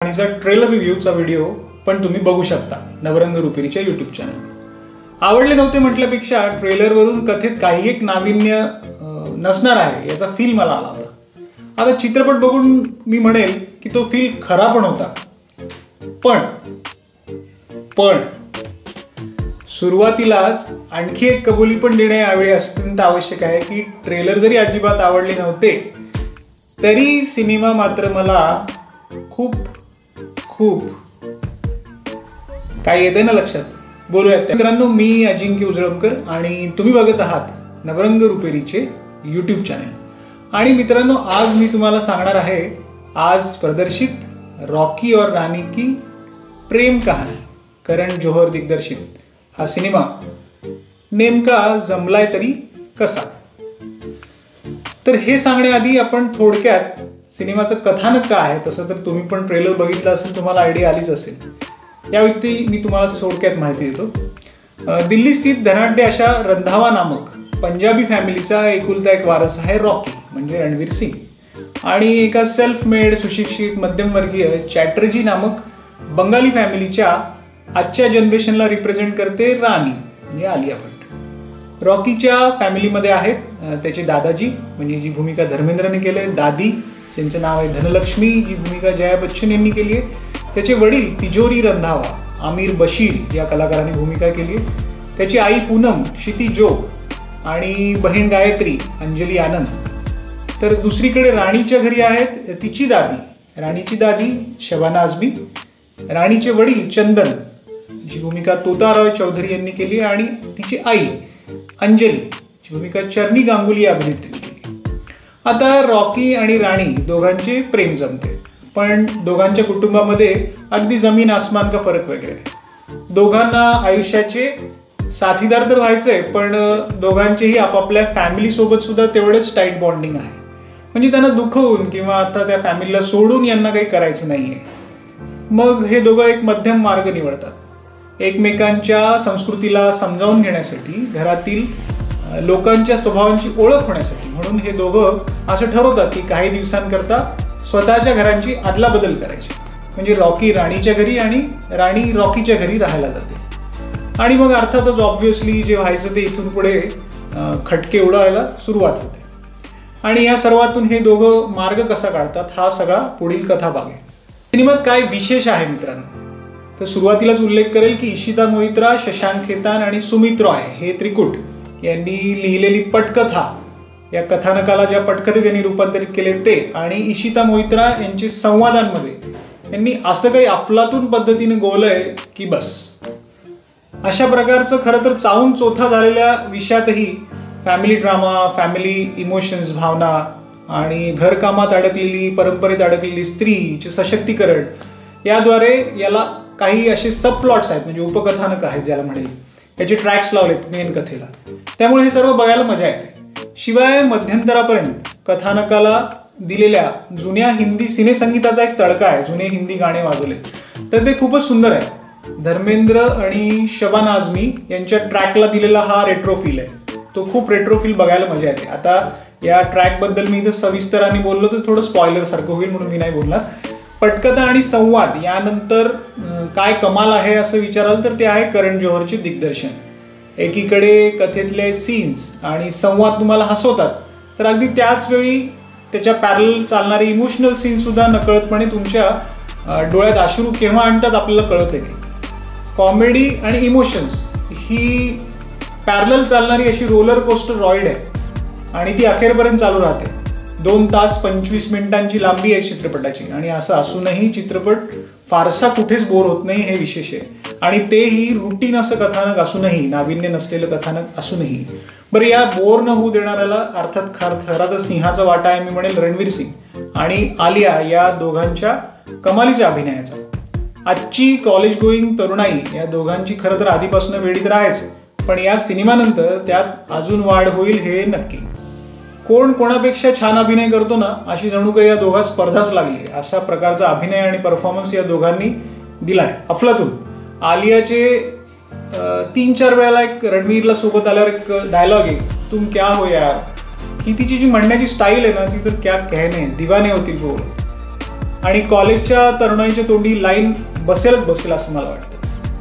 राणीचा trailer रिव्ह्यूचा video पण तुम्ही बघू शकता नवरंग रुपेरीच्या यूट्यूब चॅनल. आवडले नव्हते म्हटल्यापेक्षा ट्रेलरवरून कथेत काही एक नाविन्य नसणार आहे याचा फील मला आला होता. आता चित्रपट बघून मी म्हणेल की तो फील खरा पण होता. पण सुरुवातीलाच आणखी एक कबुली पण देणे यावेळी अत्यंत आवश्यक आहे की ट्रेलर जरी अजिबात आवडले नव्हते तरी सिनेमा मात्र मला खूप काय येते ना लक्षात. बोलूयात. मित्रांनो, मी अजिंक्य उजळमकर आणि तुम्ही बघत आहात नवरंग रुपेरीचे यूट्यूब चॅनल. आणि मित्रांनो, आज मी तुम्हाला सांगणार आहे आज प्रदर्शित रॉकी और रानी की प्रेम कहाणी, करण जोहर दिग्दर्शित हा सिनेमा नेमका जमलाय तरी कसा. तर हे सांगण्याआधी आपण थोडक्यात सिनेमाचं कथानक काय आहे, तसं तर तुम्ही पण ट्रेलर बघितलं असेल, तुम्हाला आयडिया आलीच असेल. या व्यक्ती मी तुम्हाला थोडक्यात माहिती देतो. दिल्ली स्थित धनाढ्य अशा रंधावा नामक पंजाबी फॅमिलीचा एकुलता एक वारस आहे रॉकी म्हणजे रणवीर सिंग. आणि एका सेल्फ मेड सुशिक्षित मध्यमवर्गीय चॅटर्जी नामक बंगाली फॅमिलीच्या आजच्या जनरेशनला रिप्रेझेंट करते राणी म्हणजे आलिया भट्ट. रॉकीच्या फॅमिलीमध्ये आहेत त्याचे दादाजी म्हणजे जी भूमिका धर्मेंद्रने केली आहे, दादी ज्यांचं नाव आहे धनलक्ष्मी जी भूमिका जया बच्चन यांनी केली आहे, त्याचे वडील तिजोरी रंधावा आमिर बशीर या कलाकारांनी भूमिका केली आहे, त्याची आई पूनम क्षिती जोग आणि बहीण गायत्री अंजली आनंद. तर दुसरीकडे राणीच्या घरी आहेत तिची दादी, राणीची दादी शबाना आझमी, राणीचे वडील चंदन जी भूमिका तोताराव चौधरी यांनी केली आणि तिची आई अंजली जी भूमिका चरणी गांगुली या अभिनेत्रीने केली. आता रॉकी आणि राणी दोघांचे प्रेम जमते, पण दोघांच्या कुटुंबामध्ये अगदी जमीन आसमान का फरक वगैरे. दोघांना आयुष्याचे साथीदार तर व्हायचंय, पण दोघांचेही आपापल्या फॅमिली सोबत सुद्धा तेवढेच टाईट बॉन्डिंग आहे. म्हणजे त्यांना दुखवून किंवा आता त्या फॅमिलीला सोडून यांना काही करायचं नाहीये. मग हे दोघं एक मध्यम मार्ग निवडतात. एकमेकांच्या संस्कृतीला समजावून घेण्यासाठी, घरातील लोकांच्या स्वभावांची ओळख होण्यासाठी म्हणून हे दोघं असं ठरवतात की काही दिवसांकरता स्वतःच्या घरांची अदलाबदल करायची. म्हणजे रॉकी राणीच्या घरी आणि राणी रॉकीच्या घरी राहायला जाते. आणि मग अर्थातच ऑब्व्हियसली जे व्हायचं ते इथून पुढे खटके उडायला सुरुवात होते. आणि या सर्वातून हे दोघं मार्ग कसा काढतात हा सगळा पुढील कथा भाग आहे. सिनेमात काय विशेष आहे मित्रांनो, तर सुरुवातीलाच उल्लेख करेल की इशिता मोहित्रा, शशांक खेतान आणि सुमित रॉय हे त्रिकूट यांनी लिहिलेली पटकथा, या कथानकाला ज्या पटकथे त्यांनी रूपांतरित केले ते, आणि इशिता मोहित्रा यांचे संवादांमध्ये यांनी असं काही अफलातून पद्धतीने गोवलंय की बस. अशा प्रकारचं खरं तर चावून चोथा झालेल्या विषयातही फॅमिली ड्रामा, फॅमिली इमोशन्स, भावना आणि घरकामात अडकलेली, परंपरेत अडकलेली स्त्रीचे सशक्तीकरण याद्वारे याला काही असे सब प्लॉट्स आहेत म्हणजे उपकथानक आहेत ज्याला म्हणेल, याचे ट्रॅक्स लावलेत मेन कथेला. त्यामुळे हे सर्व बघायला मजा येते. शिवाय मध्यंतरापर्यंत कथानकाला दिलेल्या जुन्या हिंदी सिनेसंगीताचा एक तडका आहे, जुने हिंदी गाणे वाजवले तर ते खूपच सुंदर आहे. धर्मेंद्र आणि शबाना आझमी यांच्या ट्रॅकला दिलेला हा रेट्रोफील आहे, तो खूप रेट्रोफील बघायला मजा येते. आता या ट्रॅकबद्दल मी इथं सविस्तराने बोललो तर थोडं स्पॉइलर सारखं होईल म्हणून मी नाही बोलणार. पटकथा आणि संवाद यानंतर काय कमाल आहे असं विचाराल तर ते आहे करण जोहरचे दिग्दर्शन. एकीकडे कथेतले सीन्स आणि संवाद तुम्हाला हसवतात तर अगदी त्याच वेळी त्याच्या पॅरल चालणारे इमोशनल सीन्स सुद्धा नकळतपणे तुमच्या डोळ्यात अश्रू केव्हा आणतात आपल्याला कळत नाही. कॉमेडी आणि इमोशन्स ही पॅरल चालणारी अशी रोलर कोस्टर रॉईड आहे आणि ती अखेरपर्यंत चालू राहते. 2 तास 25 मिनिटांची लांबी आहे चित्रपटाची आणि असं असूनही चित्रपट फारसा कुठेच बोर होत नाही हे विशेष आहे. आणि तेही रुटीन असं कथानक असूनही, नाविन्य नसलेलं कथानक असूनही. बरं, या बोर न होऊ देणाऱ्याला अर्थात खरातच सिंहाचा वाटा आहे मी म्हणेल रणवीर सिंग आणि आलिया या दोघांच्या कमालीच्या अभिनयाचा. आजची कॉलेज गोईंग तरुणाई या दोघांची खरं तर आधीपासून वेळीत आहेच, पण या सिनेमानंतर त्यात अजून वाढ होईल हे नक्की. कोण कोणापेक्षा छान अभिनय करतो ना अशी जणू काही या दोघा स्पर्धाच लागली. अशा प्रकारचा अभिनय आणि परफॉर्मन्स या दोघांनी दिलाय अफलातून. आलियाचे 3-4 वेळेला एक रणवीरला सोबत आल्यावर एक डायलॉग आहे, तुम क्या हो यार, ही तिची जी म्हणण्याची स्टाईल आहे ना ती तर क्या कहने, दिवाने होतील बोल. आणि कॉलेजच्या तरुणाईच्या तोंडी लाईन बसेलच बसेल असं मला वाटतं.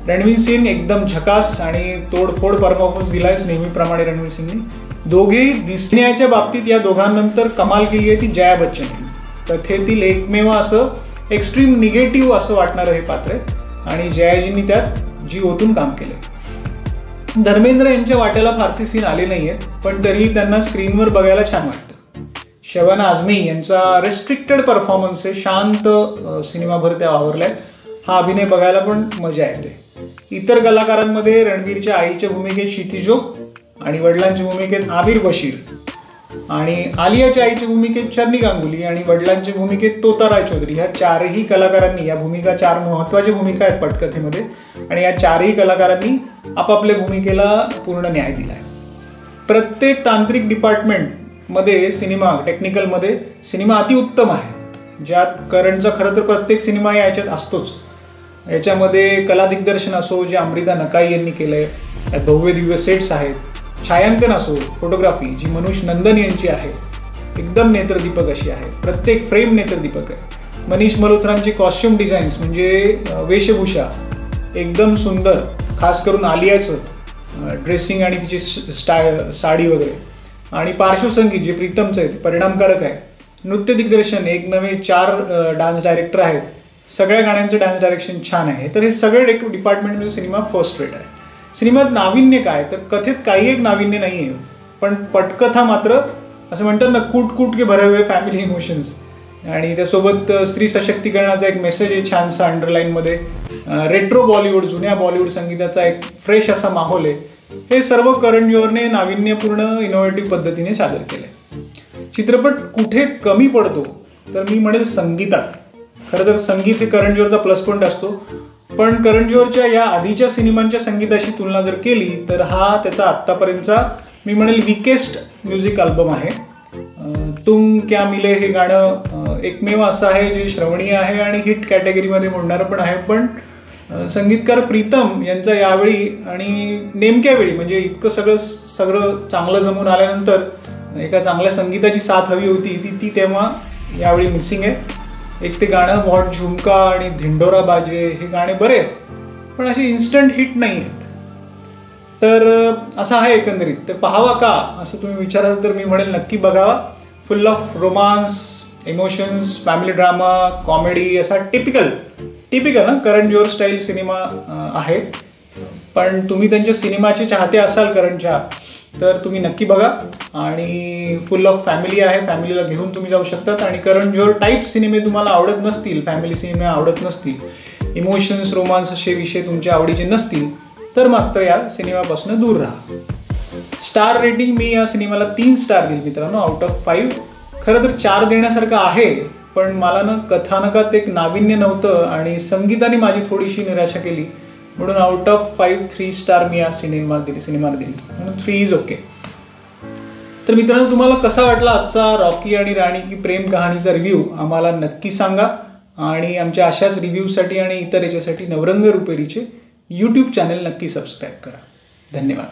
रणवीर सिंग एकदम झकास आणि तोडफोड परफॉर्मन्स दिलायच नेहमीप्रमाणे रणवीर सिंगने. दोघेही दिसण्याच्या बाबतीत या दोघांनंतर कमाल केली आहे ती जया बच्चन यांनी. कथेतील एकमेव असं एक्स्ट्रीम निगेटिव्ह असं वाटणारं हे पात्र आहे आणि जयाजींनी त्यात जीव ओतून काम केलं. धर्मेंद्र यांच्या वाट्याला फारसे सीन आले नाही आहेत, पण तरीही त्यांना स्क्रीनवर बघायला छान वाटतं. शबाना आझमी यांचा रेस्ट्रिक्टेड परफॉर्मन्स आहे, शांत सिनेमाभर त्या वावरल्यात. हा अभिनय बघायला पण मजा येते. इतर कलाकारांमध्ये रणवीरच्या आईच्या भूमिकेत क्षिती जोग आणि वडिलांच्या भूमिकेत आबिर बशीर आणि आलियाच्या आईच्या भूमिकेत शर्मी गांगुली आणि वडिलांच्या भूमिकेत तोता रायचौधरी ह्या चारही कलाकारांनी या भूमिका, चार महत्त्वाच्या भूमिका आहेत पटकथेमध्ये आणि या चारही कलाकारांनी आपापल्या भूमिकेला पूर्ण न्याय दिला आहे. प्रत्येक तांत्रिक डिपार्टमेंटमध्ये टेक्निकलमध्ये सिनेमा अतिउत्तम आहे, ज्यात करणचा खरं तर प्रत्येक सिनेमा याच्यात असतोच. याच्यामध्ये कला दिग्दर्शन असो जे अमृता नकाई यांनी केलं आहे, त्यात भव्य दिव्य सेट्स आहेत. छायांकन असो, फोटोग्राफी जी मनुष नंदन यांची आहे, एकदम नेत्रदीपक अशी आहे. प्रत्येक फ्रेम नेत्रदीपक आहे. मनीष मल्होत्रांची कॉस्ट्युम डिझाईन्स म्हणजे वेशभूषा एकदम सुंदर, खास करून आलियाचं ड्रेसिंग आणि तिची साडी वगैरे. आणि पार्श्वसंगीत जे प्रीतमचं आहे ते परिणामकारक आहे. नृत्य दिग्दर्शन एक नवे 4 डान्स डायरेक्टर आहेत, सगळ्या गाण्यांचं डान्स डायरेक्शन छान आहे. तर हे सगळे डिपार्टमेंटमध्ये सिनेमा फर्स्ट रेट आहे. सिनेमात नाविन्य काय, तर कथेत काही एक नाविन्य नाही आहे, पण पटकथा मात्र असं म्हणतात ना, कूट कूट के भरे हुए फॅमिली इमोशन्स. आणि त्यासोबत स्त्री सशक्तीकरणाचा एक मेसेज आहे छानसा अंडरलाईनमध्ये. रेट्रो बॉलिवूड, जुन्या बॉलिवूड संगीताचा एक फ्रेश असा माहोल आहे. हे सर्व करण जोहरने नाविन्यपूर्ण इनोव्हेटिव्ह पद्धतीने सादर केले. चित्रपट कुठे कमी पडतो तर मी म्हणेल संगीतात. खरं तर संगीत हे करण जोहरचा प्लस पॉईंट असतो, पण करण जोहरच्या या आधीच्या सिनेमांच्या संगीताशी तुलना जर केली तर हा त्याचा आत्तापर्यंतचा मी म्हणेल विकेस्ट म्युझिक अल्बम आहे. तुम क्या मिले हे गाणं एकमेव असं आहे जे श्रवणीय आहे आणि हिट कॅटेगरीमध्ये म्हणणारं पण आहे. पण संगीतकार प्रीतम यांचा यावेळी आणि नेमक्या वेळी म्हणजे इतकं सगळं चांगलं जमून आल्यानंतर एका चांगल्या संगीताची साथ हवी होती ती तेव्हा यावेळी मिसिंग आहे. एक ते गाणं व्हॉट झुमका आणि धिंडोरा बाजे हे गाणे बरे आहेत, पण असे इन्स्टंट हिट नाही आहेत. तर असं आहे एकंदरीत. तर पाहावा का असं तुम्ही विचाराल तर मी म्हणेल नक्की बघावा. फुल of romance, emotions, family drama, comedy असा टिपिकल ना करण जोहर स्टाईल सिनेमा आहे. पण तुम्ही त्यांच्या सिनेमाचे चाहते असाल करणच्या तर तुम्ही नक्की बघा. आणि फुल ऑफ फॅमिली आहे, फॅमिलीला घेऊन तुम्ही जाऊ शकतात. आणि करण जोहर टाईप सिनेमे तुम्हाला आवडत नसतील, फॅमिली सिनेमे आवडत नसतील, इमोशन्स रोमांस असे विषय तुमच्या आवडीचे नसतील तर मात्र या सिनेमापासून दूर राहा. स्टार रेटिंग मी या सिनेमाला 3 स्टार देईल मित्रांनो, आउट ऑफ 5. खरं तर 4 देण्यासारखं आहे, पण मला ना कथानकात एक नाविन्य नव्हतं आणि संगीताने माझी थोडीशी निराशा केली, म्हणून आउट ऑफ 5 3 स्टार मी या सिनेमाला दिली, म्हणून 3 इज ओके. तर मित्रांनो, तुम्हाला कसा वाटला आजचा रॉकी आणि राणी की प्रेम कहाणीचा रिव्ह्यू आम्हाला नक्की सांगा. आणि आमच्या अशाच रिव्ह्यूसाठी आणि इतर याच्यासाठी नवरंग रुपेरीचे यूट्यूब चॅनल नक्की सबस्क्राईब करा. धन्यवाद.